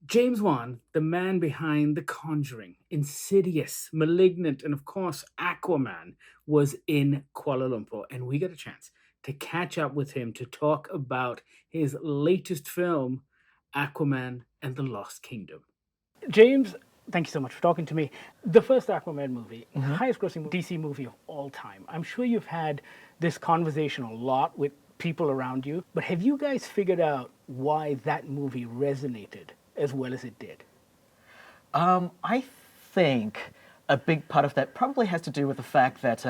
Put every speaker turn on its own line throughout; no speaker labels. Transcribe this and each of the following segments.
James Wan, the man behind The Conjuring, Insidious, Malignant, and of course, Aquaman, was in Kuala Lumpur. And we got a chance to catch up with him to talk about his latest film, Aquaman and the Lost Kingdom. James, thank you so much for talking to me. The first Aquaman movie, highest grossing DC movie of all time. I'm sure you've had this conversation a lot with people around you, but have you guys figured out why that movie resonated as well as it did?
I think a big part of that probably has to do with the fact that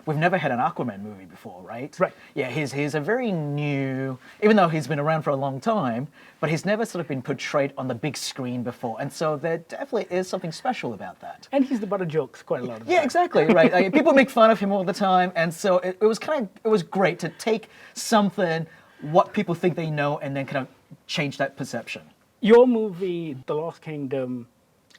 we've never had an Aquaman movie before, right?
Right.
Yeah, he's a very new, even though he's been around for a long time, but he's never sort of been portrayed on the big screen before. And so there definitely is something special about that.
And he's the butt of jokes quite a lot of the
Yeah,
time.
exactly, right. People make fun of him all the time, and so it was great to take something, what people think they know, and then kind of change that perception.
Your movie, The Lost Kingdom,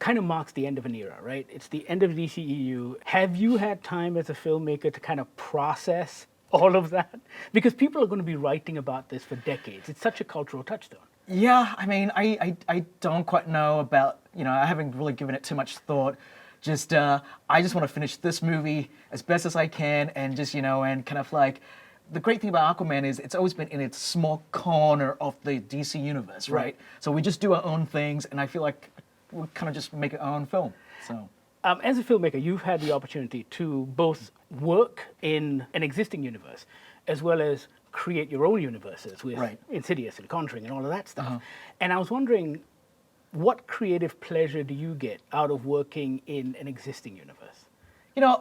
kind of marks the end of an era, right? It's the end of DCEU. Have you had time as a filmmaker to kind of process all of that? Because people are going to be writing about this for decades. It's such a cultural touchstone.
Yeah, I mean, I don't quite know about, I haven't really given it too much thought. Just, I just want to finish this movie as best as I can and just, and kind of like, the great thing about Aquaman is it's always been in its small corner of the DC universe, right? So we just do our own things, and I feel like we kind of just make our own film. So,
as a filmmaker, you've had the opportunity to both work in an existing universe as well as create your own universes with Insidious and Conjuring and all of that stuff. And I was wondering, what creative pleasure do you get out of working in an existing universe?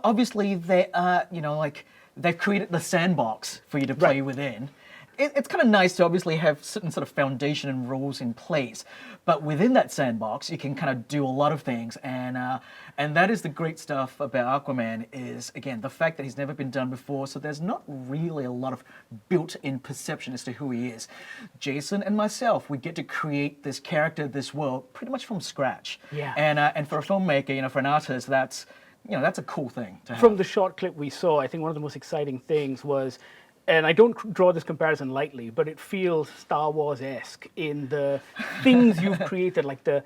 Obviously they are, like they've created the sandbox for you to play within. It's kind of nice to obviously have certain sort of foundation and rules in place, but within that sandbox, you can kind of do a lot of things, and that is the great stuff about Aquaman is, again, the fact that he's never been done before, so there's not really a lot of built-in perception as to who he is. Jason and myself, we get to create this character, this world, pretty much from scratch.
Yeah.
And for a filmmaker, for an artist, that's a cool thing to have.
From the short clip we saw, I think one of the most exciting things was, and I don't draw this comparison lightly, but it feels Star Wars-esque in the things you've created, like the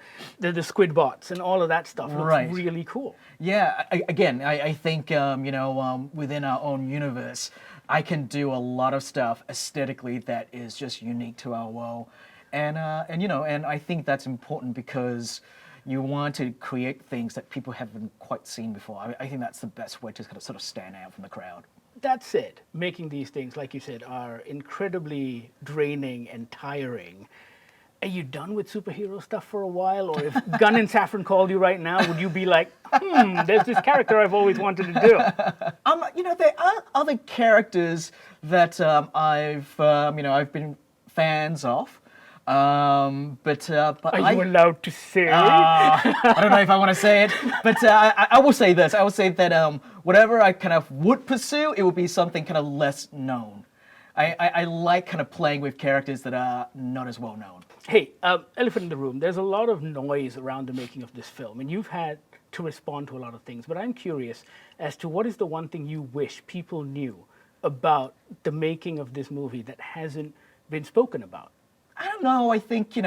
squid bots and all of that stuff. Looks really cool.
Yeah, I think, within our own universe, I can do a lot of stuff aesthetically that is just unique to our world. And I think that's important because you want to create things that people haven't quite seen before. I think that's the best way to kind of sort of stand out from the crowd.
That said, making these things, like you said, are incredibly draining and tiring. Are you done with superhero stuff for a while? Or if Gunn and Safran called you right now, would you be like, there's this character I've always wanted to do?
There are other characters that I've been fans of. But
are you allowed to say?
I don't know if I want to say it, but I will say this. I will say that whatever I kind of would pursue, it would be something kind of less known. I like kind of playing with characters that are not as well known.
Hey, elephant in the room. There's a lot of noise around the making of this film, and you've had to respond to a lot of things. But I'm curious as to what is the one thing you wish people knew about the making of this movie that hasn't been spoken about?
I don't know. I think, you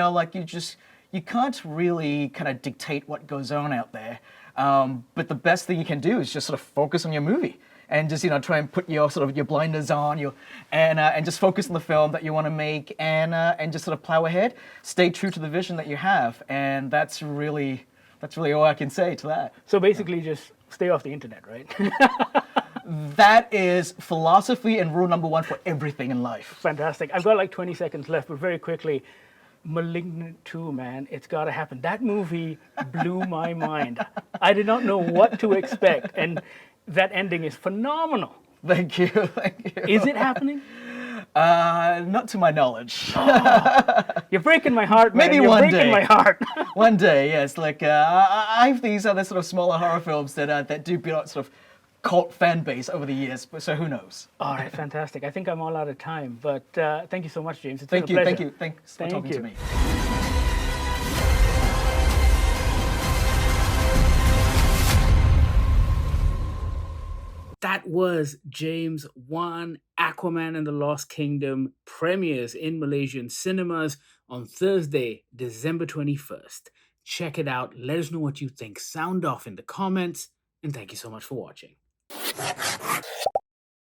can't really kind of dictate what goes on out there. But the best thing you can do is just sort of focus on your movie and just, try and put your sort of your blinders on and just focus on the film that you want to make and just sort of plow ahead. Stay true to the vision that you have. And that's really all I can say to that.
So basically just stay off the internet, right?
That is philosophy and rule number one for everything in life.
Fantastic. I've got like 20 seconds left, but very quickly, Malignant 2, man, it's got to happen. That movie blew my mind. I did not know what to expect, and that ending is phenomenal.
Thank you.
Is it happening?
Not to my knowledge.
You're breaking my heart, man.
Maybe
You're
one
breaking
day.
my heart.
One day, yes. Like I have these other sort of smaller horror films that do build up sort of cult fan base over the years, so who knows?
All right, fantastic. I think I'm all out of time, but thank you so much, James. It's been a pleasure.
Thank you. Thanks for talking to me.
that was James Wan. Aquaman and the Lost Kingdom premieres in Malaysian cinemas on Thursday, December 21st. Check it out. Let us know what you think. Sound off in the comments. And thank you so much for watching.